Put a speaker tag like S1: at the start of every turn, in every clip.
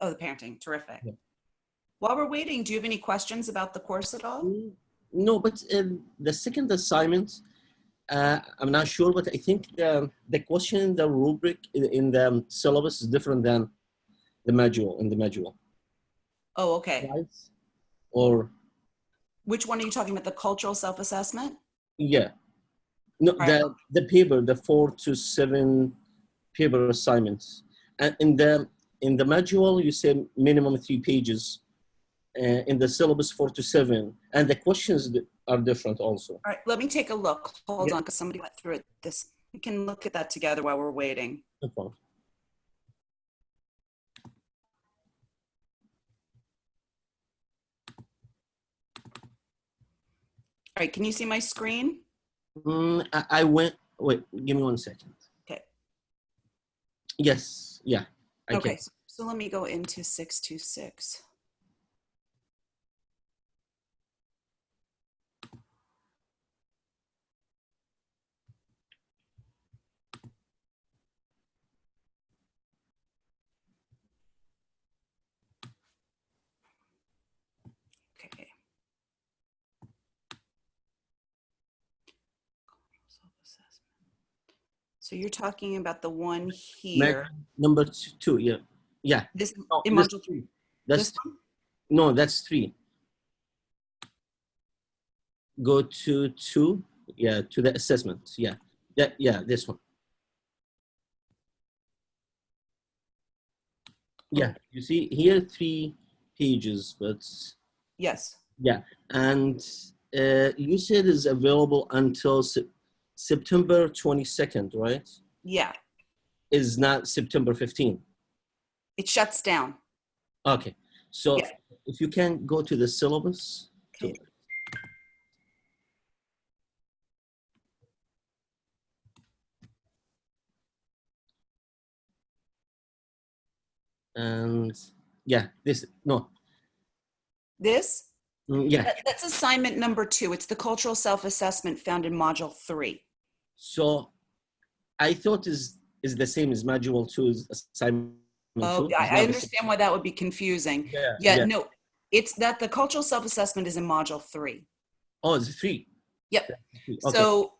S1: Oh, the parenting. Terrific.
S2: Yeah.
S1: While we're waiting, do you have any questions about the course at all?
S2: No, but the second assignment, I'm not sure, but I think the question in the rubric in the syllabus is different than the module in the module.
S1: Oh, okay.
S2: Right? Or
S1: Which one are you talking about? The cultural self-assessment?
S2: yeah, no,
S1: All right.
S2: the paper, the 4 to 7 paper assignments, and in the module you say minimum 3 pages. In the syllabus 4 to 7, and the questions are different also.
S1: All right, let me take a look. Hold
S2: Yeah.
S1: on, because somebody went through it. We can look at that together while we're waiting.
S2: No problem.
S1: All right, can you see my screen?
S2: I went, wait, give me 1 second.
S1: Okay.
S2: Yes, yeah.
S1: Okay, so let me go into 626. Okay. So you're talking about the one here.
S2: Number 2, yeah. Yeah.
S1: This
S2: No,
S1: in module 3.
S2: That's
S1: This one?
S2: no, that's 3. Go to 2, yeah, to the assessment, yeah. Yeah, this one. Yeah, you see here 3 pages, but
S1: Yes.
S2: yeah, and you said is available until September 22nd, right?
S1: Yeah.
S2: Is not September 15th.
S1: It shuts down.
S2: Okay, so
S1: Yeah.
S2: if you can go to the syllabus.
S1: Okay.
S2: And yeah, this, no.
S1: This?
S2: Yeah.
S1: That's assignment number 2. It's the cultural self-assessment found in module 3.
S2: So I thought is the same as module 2's assignment.
S1: Oh, I understand why that would be confusing. Yeah, no, it's that the cultural self-assessment is in module 3.
S2: Oh, it's 3.
S1: Yep.
S2: Okay.
S1: So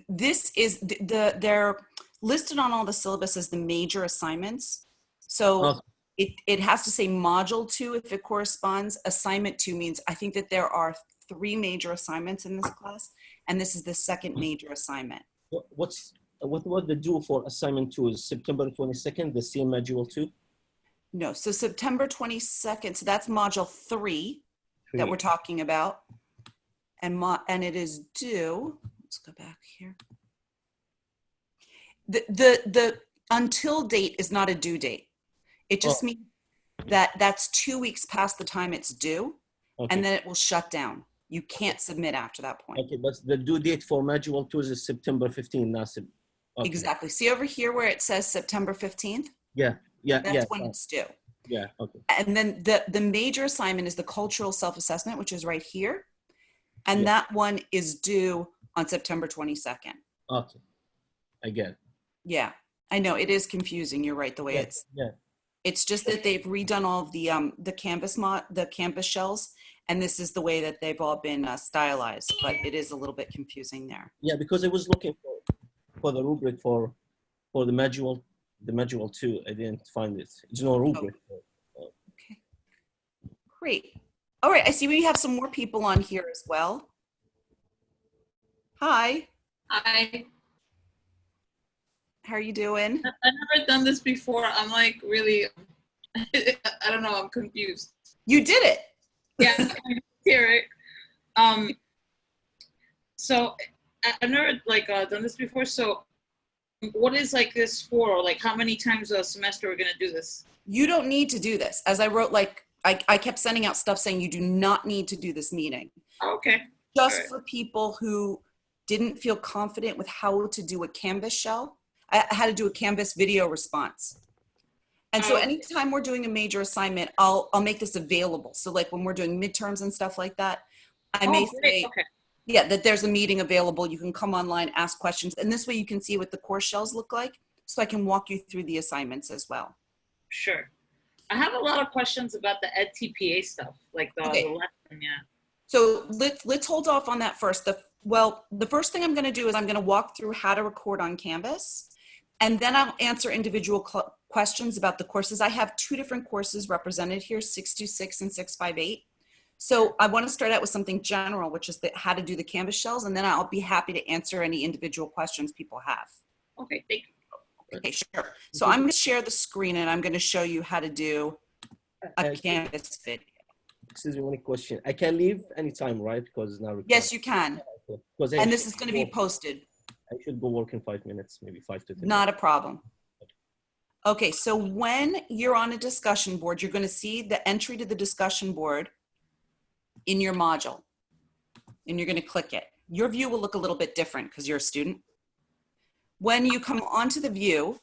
S1: this is they're listed on all the syllabus as the major assignments. So it has to say module 2 if it corresponds. Assignment 2 means I think that there are 3 major assignments in this class, and this is the second major assignment.
S2: What the due for assignment 2 is September 22nd, the same module 2?
S1: No, so September 22nd, so that's module 3 that we're talking about. And it is due, let's go back here. The until date is not a due date. It just means that that's 2 weeks past the time it's due, and then it will shut down. You can't submit after that point.
S2: Okay, but the due date for module 2 is September 15th, not September.
S1: Exactly. See over here where it says September 15th?
S2: Yeah.
S1: That's when it's due.
S2: Yeah, okay.
S1: And then the major assignment is the cultural self-assessment, which is right here. And that one is due on September 22nd.
S2: Okay, I get it.
S1: Yeah, I know it is confusing. You're right. The way it's just that they've redone all of the canvas shells, and this is the way that they've all been stylized. But it is a little bit confusing there.
S2: Yeah, because I was looking for the rubric for the module 2. I didn't find it. There's no rubric.
S1: Okay, great. All right, I see we have some more people on here as well. Hi.
S3: Hi.
S1: How are you doing?
S3: I've never done this before. I'm like really, I don't know, I'm confused.
S1: You did it.
S3: Yeah, I hear it. So I've never done this before. So what is like this for? Like how many times a semester we're gonna do this?
S1: You don't need to do this. As I wrote, I kept sending out stuff saying you do not need to do this meeting.
S3: Okay.
S1: Just for people who didn't feel confident with how to do a Canvas shell. I had to do a Canvas video response. And so anytime we're doing a major assignment, I'll make this available. So like when we're doing midterms and stuff like that, I may say, yeah, that there's a meeting available. You can come online, ask questions. And this way you can see what the course shells look like. So I can walk you through the assignments as well.
S3: Sure. I have a lot of questions about the EdTPA stuff, like the
S1: Okay.
S3: lesson, yeah.
S1: So let's hold off on that first. The first thing I'm going to do is I'm going to walk through how to record on Canvas, and then I'll answer individual questions about the courses. I have two different courses represented here, 626 and 658. So I want to start out with something general, which is how to do the Canvas shells, and then I'll be happy to answer any individual questions people have.
S3: Okay, thank you.
S1: Okay, sure. So I'm going to share the screen, and I'm going to show you how to do a Canvas video.
S2: Excuse me, one question. I can leave anytime, right? Because it's not recorded.
S1: Yes, you can.
S2: Because
S1: And this is going to be posted.
S2: I should go work in 5 minutes, maybe 5 to 10
S1: Not a
S2: minutes.
S1: problem. Okay, so when you're on a discussion board, you're going to see the entry to the discussion board in your module, and you're going to click it. Your view will look a little bit different because you're a student. When you come onto the view,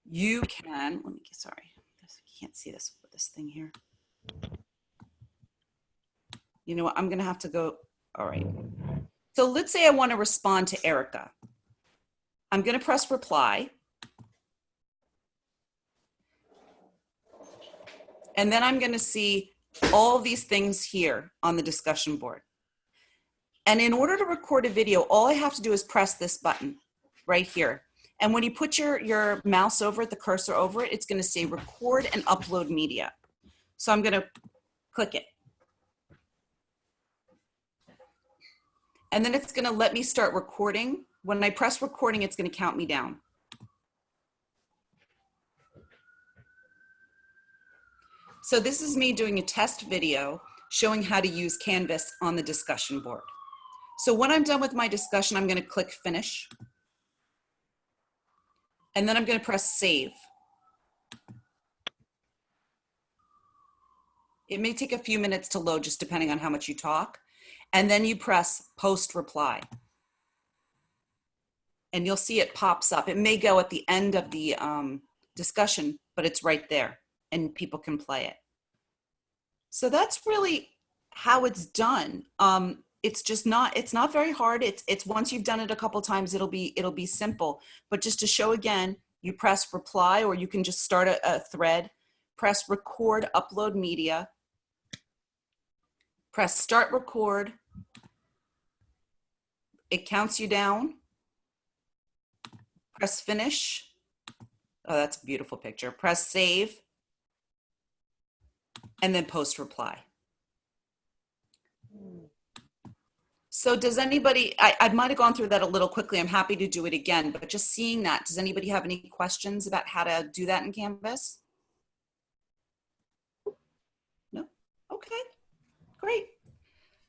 S1: you can, let me, sorry, you can't see this with this thing here. You know what, I'm going to have to go, all right. So let's say I want to respond to Erica. I'm going to press reply. And then I'm going to see all these things here on the discussion board. And in order to record a video, all I have to do is press this button right here. And when you put your mouse over it, the cursor over it, it's going to say record and upload media. So I'm going to click it. And then it's going to let me start recording. When I press recording, it's going to count me down. So this is me doing a test video showing how to use Canvas on the discussion board. So when I'm done with my discussion, I'm going to click finish. And then I'm going to press save. It may take a few minutes to load, just depending on how much you talk. And then you press post reply. And you'll see it pops up. It may go at the end of the discussion, but it's right there and people can play it. So that's really how it's done. It's not very hard. It's once you've done it a couple times, it'll be simple. But just to show again, you press reply, or you can just start a thread, press record, upload media, press start record. It counts you down. Press finish. Oh, that's a beautiful picture. Press save. And then post reply. So does anybody, I might have gone through that a little quickly. I'm happy to do it again, but just seeing that, does anybody have any questions about how to do that in Canvas? No? Okay, great.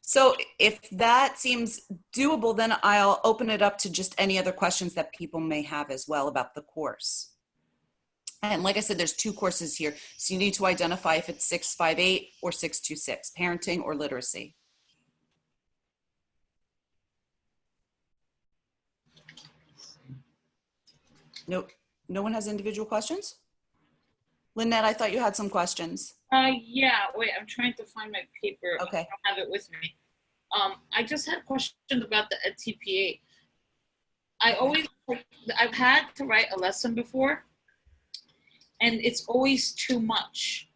S1: So if that seems doable, then I'll open it up to just any other questions that people may have as well about the course. And like I said, there's two courses here. So you need to identify if it's 658 or 626, parenting or literacy. No one has individual questions? Lynette, I thought you had some questions.
S3: Yeah, wait, I'm trying to find my paper.
S1: Okay.
S3: I don't have it with me. I just had questions about the EdTPA. I've had to write a lesson before, and it's always too much.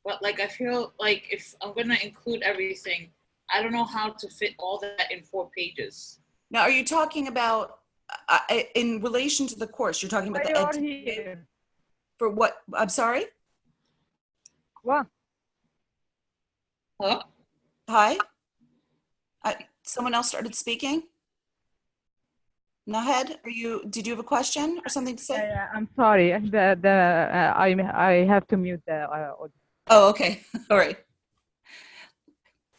S3: But like, I feel like if I'm gonna include everything, I don't know how to fit all that in 4 pages.
S1: Now, are you talking about, in relation to the course, you're talking about the EdTPA? For what? I'm sorry?
S4: What?
S3: Hello?
S1: Hi? Someone else started speaking? Nahed, did you have a question or something to say?
S4: Yeah, I'm sorry. I have to mute the audio.
S1: Oh, okay. All right.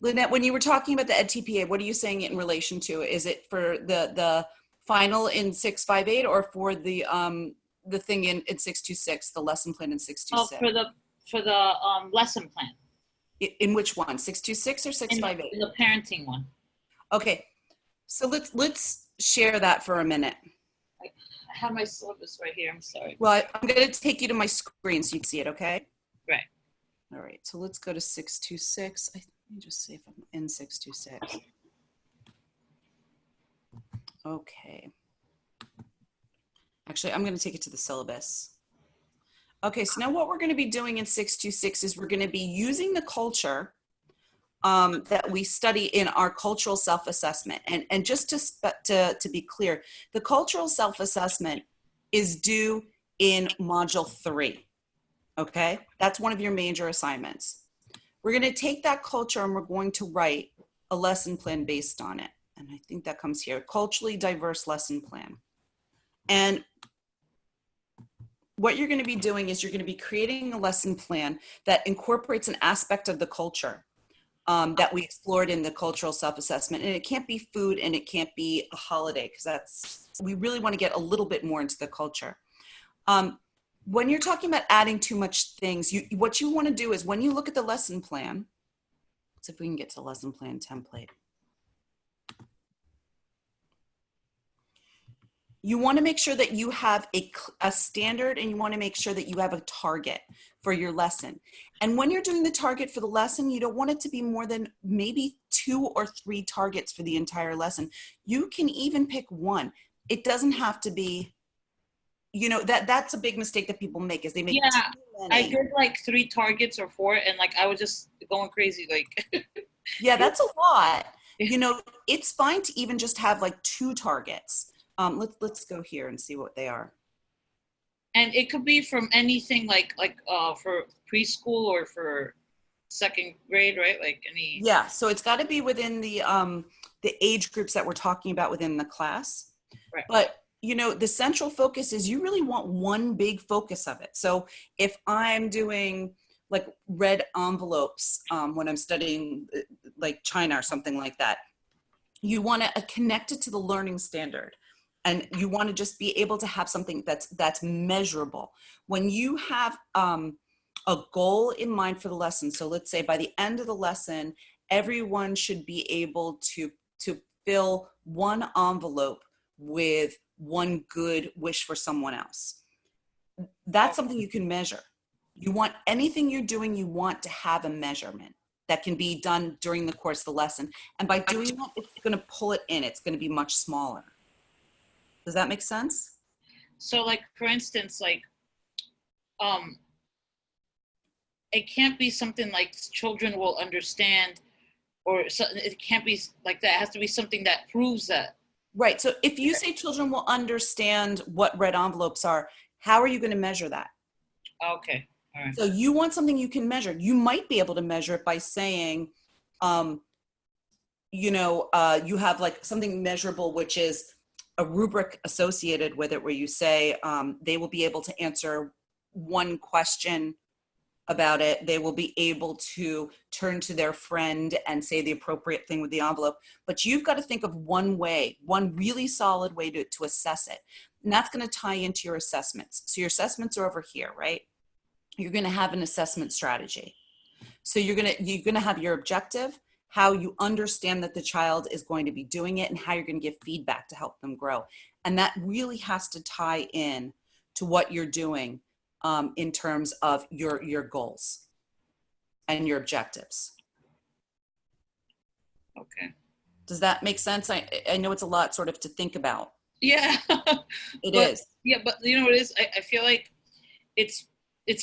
S1: Lynette, when you were talking about the EdTPA, what are you saying it in relation to? Is it for the final in 658 or for the thing in 626, the lesson plan in 626?
S3: Oh, for the lesson plan.
S1: In which one? 626 or 658?
S3: In the parenting one.
S1: Okay. So let's share that for a minute.
S3: I have my syllabus right here. I'm sorry.
S1: Well, I'm going to take you to my screen so you can see it, okay?
S3: Right.
S1: All right. So let's go to 626. Let me just see if I'm in 626. Okay. Actually, I'm going to take it to the syllabus. Okay, so now what we're going to be doing in 626 is we're going to be using the culture that we study in our cultural self-assessment. And just to be clear, the cultural self-assessment is due in module 3. Okay, that's one of your major assignments. We're going to take that culture and we're going to write a lesson plan based on it. And I think that comes here, culturally diverse lesson plan. And what you're going to be doing is you're going to be creating a lesson plan that incorporates an aspect of the culture that we explored in the cultural self-assessment. And it can't be food and it can't be a holiday, because we really want to get a little bit more into the culture. When you're talking about adding too much things, what you want to do is when you look at the lesson plan, let's see if we can get to lesson plan template. You want to make sure that you have a standard, and you want to make sure that you have a target for your lesson. And when you're doing the target for the lesson, you don't want it to be more than maybe 2 or 3 targets for the entire lesson. You can even pick 1. It doesn't have to be, you know, that's a big mistake that people make, is they make
S3: Yeah,
S1: too many.
S3: I did like 3 targets or 4, and like I was just going crazy. Like,
S1: yeah, that's a lot. You know, it's fine to even just have like 2 targets. Let's go here and see what they are.
S3: And it could be from anything like for preschool or for 2nd grade, right? Like any.
S1: Yeah, so it's got to be within the age groups that we're talking about within the class.
S3: Right.
S1: But you know, the central focus is you really want one big focus of it. So if I'm doing like red envelopes when I'm studying like China or something like that, you want to connect it to the learning standard. And you want to just be able to have something that's measurable. When you have a goal in mind for the lesson, so let's say by the end of the lesson, everyone should be able to fill 1 envelope with 1 good wish for someone else. That's something you can measure. You want anything you're doing, you want to have a measurement that can be done during the course of the lesson. And by doing that, it's going to pull it in. It's going to be much smaller. Does that make sense?
S3: So like, for instance, like, it can't be something like children will understand, or so, it can't be like that. It has to be something that proves that.
S1: Right. So if you say children will understand what red envelopes are, how are you going to measure that?
S3: Okay. All right.
S1: So you want something you can measure. You might be able to measure it by saying, you know, you have like something measurable, which is a rubric associated with it, where you say they will be able to answer 1 question about it. They will be able to turn to their friend and say the appropriate thing with the envelope. But you've got to think of 1 way, 1 really solid way to assess it. And that's going to tie into your assessments. So your assessments are over here, right? You're going to have an assessment strategy. So you're going to have your objective, how you understand that the child is going to be doing it, and how you're going to give feedback to help them grow. And that really has to tie in to what you're doing in terms of your goals and your objectives.
S3: Okay.
S1: Does that make sense? I know it's a lot sort of to think about.
S3: Yeah.
S1: It is.
S3: Yeah, but you know what it is? I feel like it's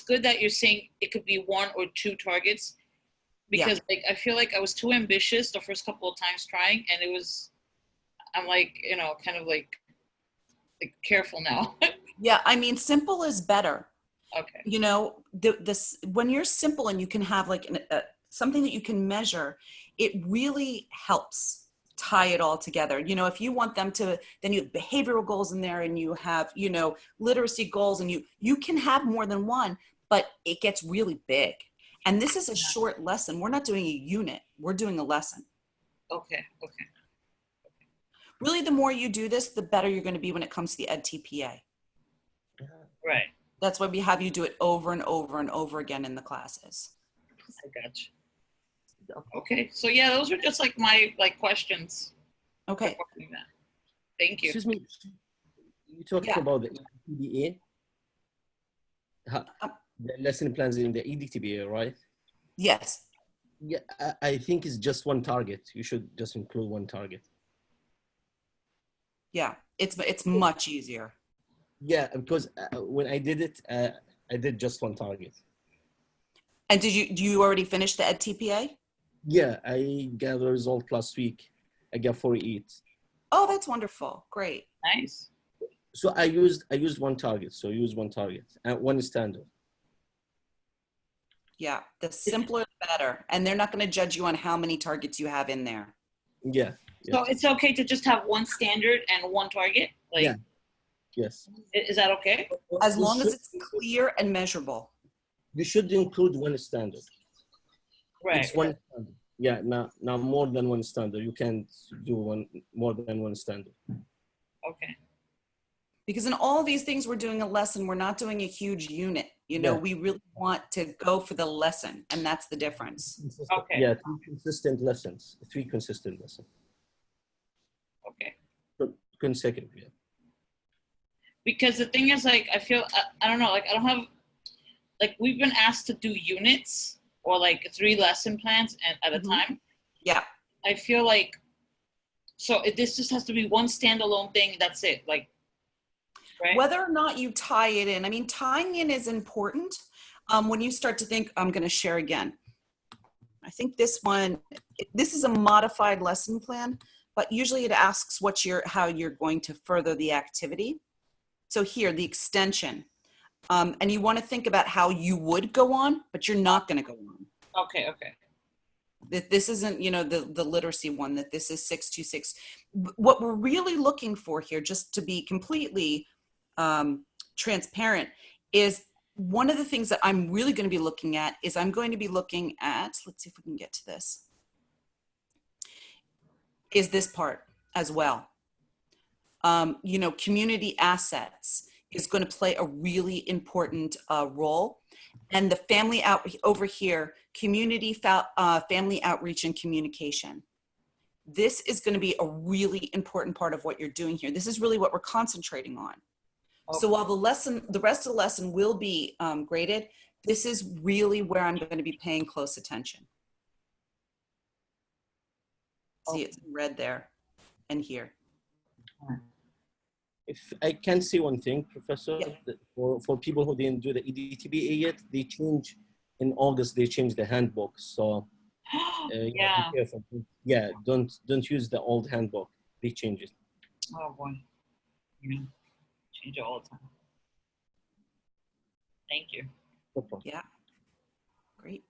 S3: good that you're saying it could be 1 or 2 targets, because like I feel like I was too ambitious the first couple of times trying, and I'm like, you know, kind of like careful now.
S1: Yeah, I mean, simple is better.
S3: Okay.
S1: You know, this when you're simple and you can have like something that you can measure, it really helps tie it all together. You know, if you want them to, then you have behavioral goals in there, and you have, you know, literacy goals, and you can have more than 1, but it gets really big. And this is a short lesson. We're not doing a unit. We're doing a lesson.
S3: Okay. Okay.
S1: Really, the more you do this, the better you're going to be when it comes to the EdTPA.
S3: Right.
S1: That's why we have you do it over and over and over again in the classes.
S3: I got you. Okay. So yeah, those are just like my questions.
S1: Okay.
S3: Thank you.
S2: Excuse me, you talked about the EDTBA, the lesson plans in the EDTBA, right?
S1: Yes.
S2: Yeah, I think it's just 1 target. You should just include 1 target.
S1: Yeah, it's much easier.
S2: Yeah, because when I did it, I did just one target.
S1: And do you already finish the Ed TPA?
S2: Yeah, I got the result last week. I got 48.
S1: Oh, that's wonderful. Great.
S3: Nice.
S2: So I used one target. So use one target and one standard.
S1: Yeah, the simpler the better. And they're not going to judge you on how many targets you have in there.
S2: Yeah.
S3: So it's okay to just have one standard and one target? Like,
S2: Yeah. Yes.
S3: is that okay?
S1: As long as it's clear and measurable.
S2: You should include one standard.
S3: Right.
S2: It's one standard. Yeah, not more than one standard. You can't do more than one standard.
S3: Okay.
S1: Because in all these things, we're doing a lesson. We're not doing a huge unit. You know,
S2: Yeah.
S1: we really want to go for the lesson, and that's the difference.
S3: Okay.
S2: Yeah, 3 consistent lessons. 3 consistent lessons.
S3: Okay.
S2: Consecutive, yeah.
S3: Because the thing is, like, I feel, I don't know, like, I don't have, like, we've been asked to do units or like 3 lesson plans at a time.
S1: Yeah.
S3: I feel like, so this just has to be one standalone thing. That's it. Like, right?
S1: Whether or not you tie it in, I mean, tying in is important. When you start to think, I'm going to share again. I think this is a modified lesson plan, but usually it asks how you're going to further the activity. So here, the extension. And you want to think about how you would go on, but you're not going to go on.
S3: Okay. Okay.
S1: That this isn't, you know, the literacy one, that this is 626. What we're really looking for here, just to be completely transparent, is one of the things that I'm really going to be looking at is I'm going to be looking at, let's see if we can get to this, is this part as well. You know, community assets is going to play a really important role. And the family over here, community family outreach and communication. This is going to be a really important part of what you're doing here. This is really what we're concentrating on.
S3: Okay.
S1: So while the rest of the lesson will be graded, this is really where I'm going to be paying close attention. See, it's in red there and here.
S2: If I can say one thing, Professor,
S1: Yeah.
S2: that for people who didn't do the EDTBA yet, they change in August. They change the handbook, so
S3: Yeah.
S2: be careful. Yeah, don't use the old handbook. They change it.
S3: Oh boy. Yeah. Change it all the time. Thank you.
S2: No problem.
S1: Yeah, great.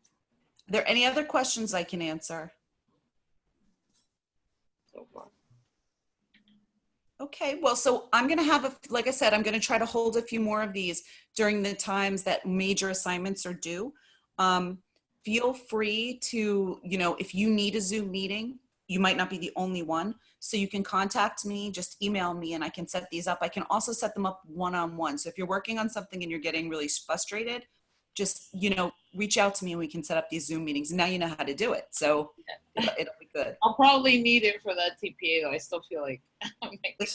S1: Are there any other questions I can answer?
S3: So far.
S1: Okay, well, so I'm going to have, like I said, I'm going to try to hold a few more of these during the times that major assignments are due. Feel free to, you know, if you need a Zoom meeting, you might not be the only one. So you can contact me, just email me, and I can set these up. I can also set them up one-on-one. So if you're working on something and you're getting really frustrated, just, you know, reach out to me and we can set up these Zoom meetings. And now you know how to do it. So it'll be good.
S3: I'll probably need it for that TPA though. I still feel like I'm
S1: Sure.